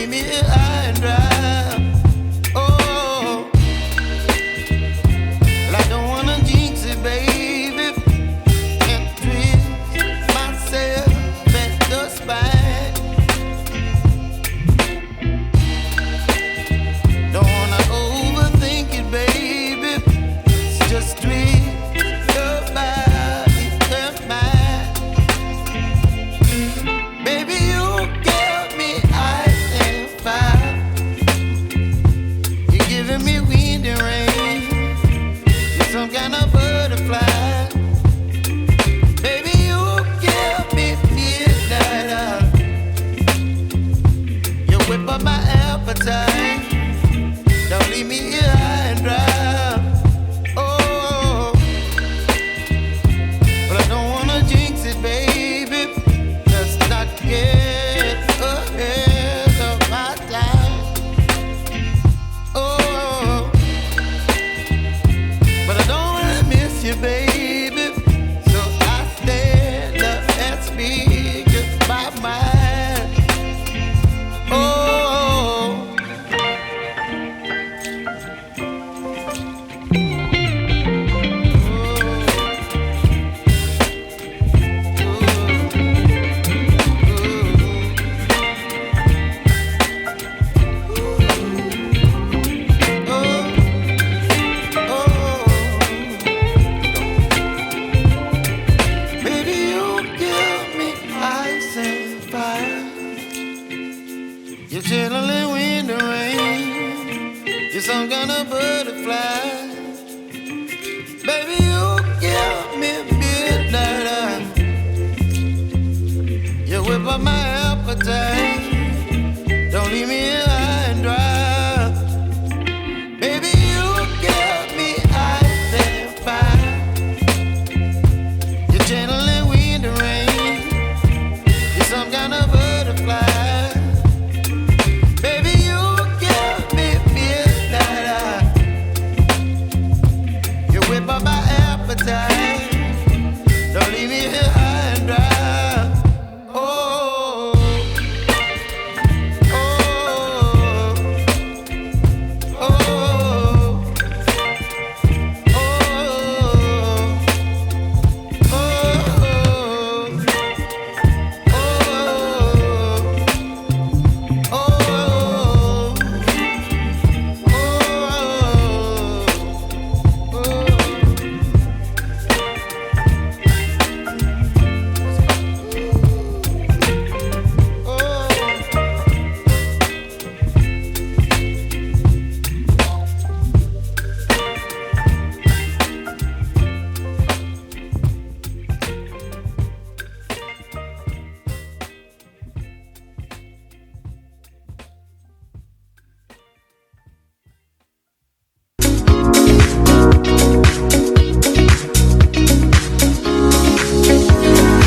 leave me here high and dry. Oh, well, I don't wanna jinx it, baby, and twist myself at the spine. Don't wanna overthink it, baby. It's just twist your body and mine. Baby, you give me ice and fire. You're giving me wind and rain. You're some kind of butterfly. Baby, you give me midnight. You whip up my appetite. Don't leave me here high and dry. Oh, but I don't wanna jinx it, baby. Let's not get ahead of my time. Oh, but I don't wanna miss you, baby. So I stand up and speak my mind. Oh. Baby, you give me ice and fire. You're chilling wind and rain. You're some kind of butterfly. Baby, you give me midnight. You whip up my appetite.